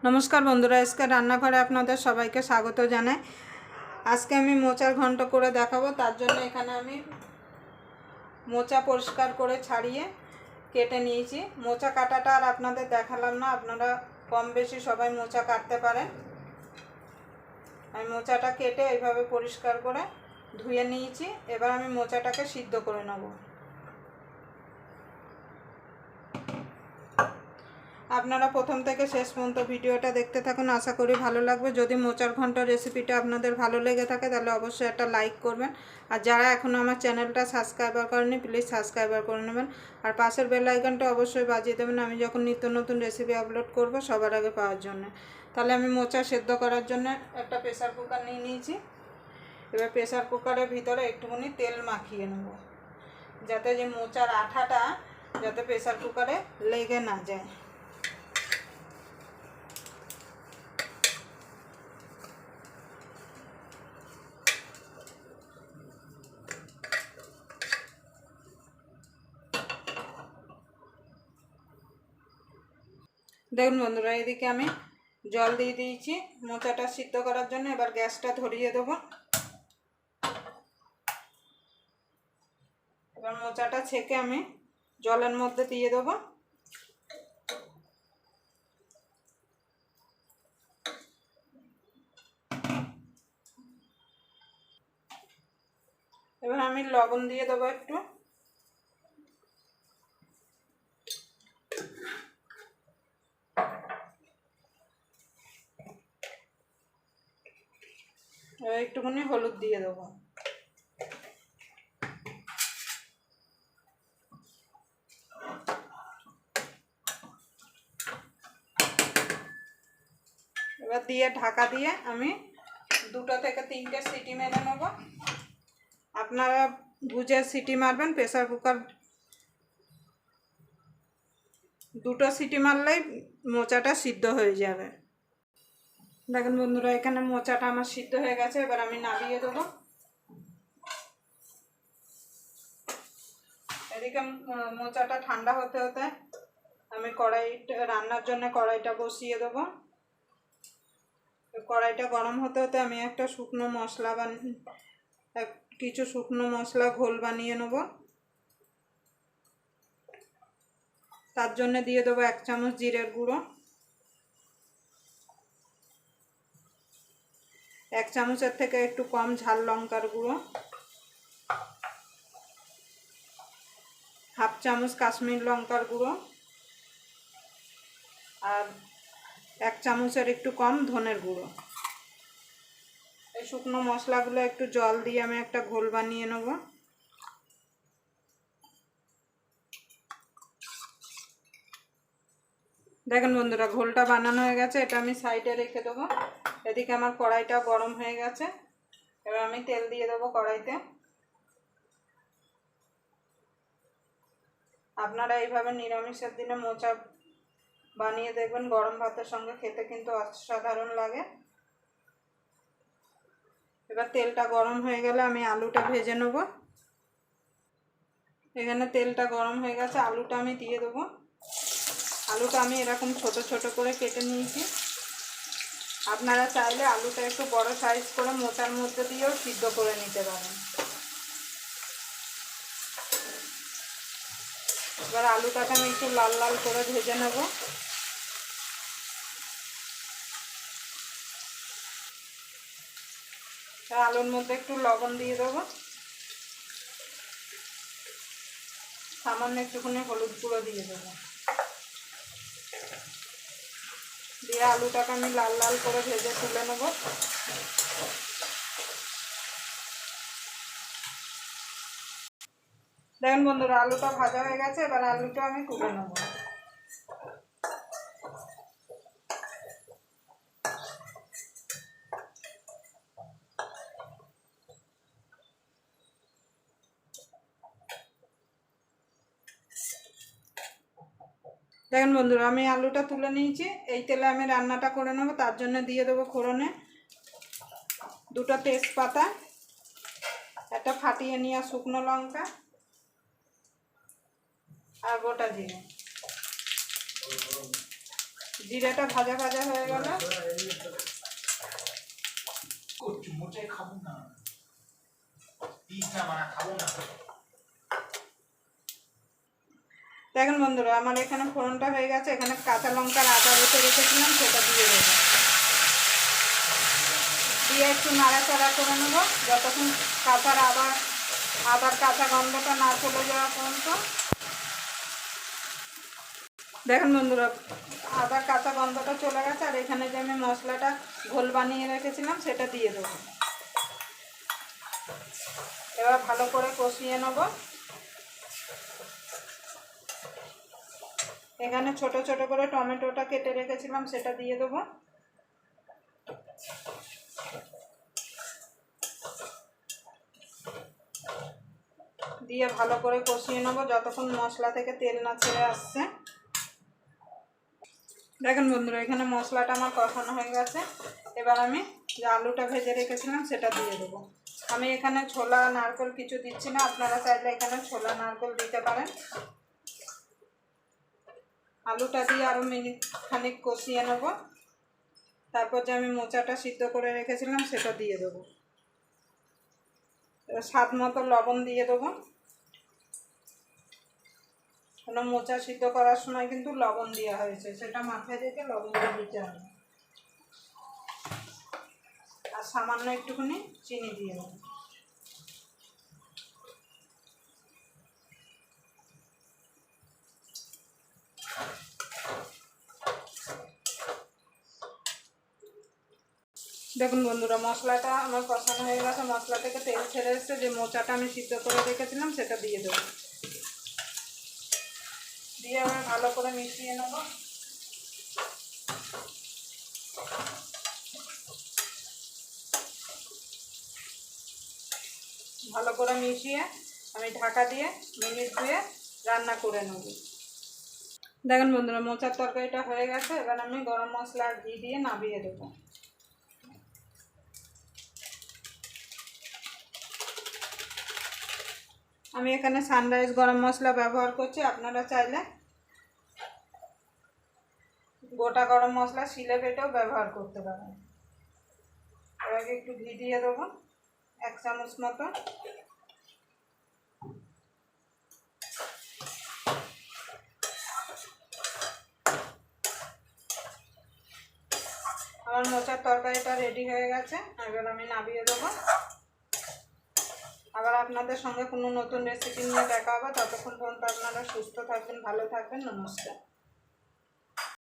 नमस्कार बंधुरा इसके रान्नाघरे आपनादेर सबाइके स्वागत जानाई। आज के आमी मोचार घंट करे देखाबो। तार जोन्नो एखाने आमी मोचा परिष्कार करे छाड़िए केटे निয়েছি। मोचा काटाटा आर आपनादेर देखालाम ना, आपनारा कम बेशी सबाई मोचा काटते पारेन। आमी मोचाटा केटे एइभाবে परिष्कार करे धुए निয়েছি। एबार आमी मोचाटाके सिद्ध करे नेब। আপনারা প্রথম থেকে শেষ পর্যন্ত ভিডিওটা দেখতে থাকুন, আশা করি ভালো লাগবে। যদি মোচার ঘন্ট রেসিপিটা আপনাদের ভালো লেগে থাকে তাহলে অবশ্যই একটা লাইক করবেন। আর যারা এখনো আমার চ্যানেলটা সাবস্ক্রাইব করেননি প্লিজ সাবস্ক্রাইব করে নেবেন। আর পাশের বেল আইকনটা অবশ্যই বাজিয়ে দেবেন, আমি যখন নিত্য নতুন রেসিপি আপলোড করব সবার আগে পাওয়ার জন্য। তাহলে আমি মোচা সেদ্ধ করার জন্য একটা প্রেসার কুকার নিয়ে নিয়েছি। এবার প্রেসার কুকারের ভিতরে একটুখানি তেল মাখিয়ে নেব, যাতে যে মোচার আঠাটা যাতে প্রেসার কুকারে লেগে না যায়। দেখুন বন্ধুরা, এদিকে আমি জল দিয়ে দিয়েছি মোচাটা সিদ্ধ করার জন্য। এবার গ্যাসটা ধরিয়ে দেবো। এবার মোচাটা ছেঁকে আমি জলের মধ্যে দিয়ে দেবো। এবার আমি লবণ দিয়ে দেবো একটু। এবার একটুখানি হলুদ দিয়ে দেবো। এবার দিয়ে ঢাকা দিয়ে আমি 2 থেকে 3টে সিটি মেরে নেব। আপনারা বুঝে সিটি মারবেন। প্রেসার কুকার 2টো সিটি মারলেই মোচাটা সিদ্ধ হয়ে যাবে। দেখেন বন্ধুরা, এখানে মোচাটা আমার সিদ্ধ হয়ে গেছে। এবার আমি নামিয়ে দেবো। এদিকে মোচাটা ঠান্ডা হতে হতে আমি কড়াইটা রান্নার জন্য কড়াইটা বসিয়ে দেবো। কড়াইটা গরম হতে হতে আমি একটা শুকনো মশলা কিছু শুকনো মশলা ঘোল বানিয়ে নেব। তার জন্য দিয়ে দেবো 1 চামচ জিরের গুঁড়ো, 1 চামচের থেকে একটু কম ঝাল লঙ্কার গুঁড়ো, 1/2 চামচ কাশ্মীর লঙ্কার গুঁড়ো আর 1 চামচের একটু কম ধনের গুঁড়ো। এই শুকনো মশলাগুলো একটু জল দিয়ে আমি একটা ঘোল বানিয়ে নেব। দেখেন বন্ধুরা, ঘোলটা বানানো হয়ে গেছে। এটা আমি সাইডে রেখে দেবো। এদিকে আমার কড়াইটা গরম হয়ে গেছে। এবার আমি তেল দিয়ে দেবো কড়াইতে। আপনারা এইভাবে নিরামিষের দিনে মোচা বানিয়ে দেখবেন, গরম ভাতের সঙ্গে খেতে কিন্তু অসাধারণ লাগে। এবার তেলটা গরম হয়ে গেলে আমি আলুটা ভেজে নেব। এখানে তেলটা গরম হয়ে গেছে, আলুটা আমি দিয়ে দেবো। আলুটা আমি এরকম ছোট ছোট করে কেটে নিয়েছি। আপনারা চাইলে আলুটা একটু বড় সাইজ করে মোচার মধ্যে দিয়েও সিদ্ধ করে নিতে পারেন। এবার আলুটাকে আমি একটু লাল লাল করে ভেজে নেব। আলুর মধ্যে একটু লবণ দিয়ে দেবো, সামান্য একটুখানি হলুদ গুঁড়ো দিয়ে দেবো। দিয়ে আলুটাকে আমি লাল লাল করে ভেজে তুলে নেব। দেখুন বন্ধুরা, আলুটা ভাজা হয়ে গেছে। এবার আলুটা আমি তুলে নেব। দেখেন বন্ধুরা, আমি আলুটা তুলে নিয়েছি। এই তেলে আমি রান্নাটা করে নেব। তার জন্য দিয়ে দেবো ফোড়নে 2টো তেজপাতা, একটা ফাটিয়ে নেওয়া শুকনো লঙ্কা আর গোটা জিরে। জিরাটা ভাজা ভাজা হয়ে গেল। দেখুন বন্ধুরা, আমার এখানে ফোড়নটা হয়ে গেছে। এখানে কাঁচা লঙ্কার আদা বেটে রেখেছিলাম, সেটা দিয়ে দেবো। দিয়ে একটু নাড়াচাড়া করে নেব যতক্ষণ আদার কাঁচা গন্ধটা না চলে যাওয়া পর্যন্ত। দেখুন বন্ধুরা, আদার কাঁচা গন্ধটা চলে গেছে। আর এখানে যে আমি মশলাটা ঘোল বানিয়ে রেখেছিলাম সেটা দিয়ে দেবো। এবার ভালো করে কষিয়ে নেব। এখানে ছোট ছোট করে টমেটোটা কেটে রেখেছিলাম, সেটা দিয়ে দেবো। দিয়ে ভালো করে কষিয়ে নেব যতক্ষণ মশলা থেকে তেল না ছেড়ে আসছে। দেখুন বন্ধুরা, এখানে মশলাটা আমার কষানো হয়ে গেছে। এবার আমি যে আলুটা ভেজে রেখেছিলাম সেটা দিয়ে দেবো। আমি এখানে ছোলা নারকেল কিছু দিচ্ছি না, আপনারা চাইলে এখানে ছোলা নারকেল দিতে পারেন। আলুটা দিয়ে আরও মিনিট খানিক কষিয়ে নেব। তারপর যে আমি মোচাটা সিদ্ধ করে রেখেছিলাম সেটা দিয়ে দেবো। এবার স্বাদ মতো লবণ দিয়ে দেবো। কোনো মোচা সিদ্ধ করার সময় কিন্তু লবণ দেওয়া হয়েছে, সেটা মাথায় রেখে লবণটা দিতে হবে। আর সামান্য একটুখানি চিনি দিয়ে দেবো। দেখুন বন্ধুরা, মশলাটা আমার কষানো হয়ে গেছে। মশলা থেকে তেল ছেড়ে এসেছে। যে মোচাটা আমি সিদ্ধ করে রেখেছিলাম সেটা দিয়ে দেবো। দিয়ে আমি ভালো করে মিশিয়ে নেব। ভালো করে মিশিয়ে আমি ঢাকা দিয়ে মিনিট 2 রান্না করে নেব। দেখুন বন্ধুরা, মোচার তরকারিটা হয়ে গেছে। এবার আমি গরম মশলা আর ঘি দিয়ে নামিয়ে দেবো। আমি এখানে সানরাইজ গরম মশলা ব্যবহার করছি। আপনারা চাইলে গোটা গরম মশলা শিলে বেটেও ব্যবহার করতে পারেন। এবার একটু ঘি দিয়ে দেবো, 1 চামচ মতো। আমার মোচার তরকারিটা রেডি হয়ে গেছে। এবার আমি নামিয়ে দেবো। আবার আপনাদের সঙ্গে কোনো নতুন রেসিপি নিয়ে দেখা হবে। ততক্ষণ পর্যন্ত আপনারা সুস্থ থাকবেন, ভালো থাকবেন। নমস্কার।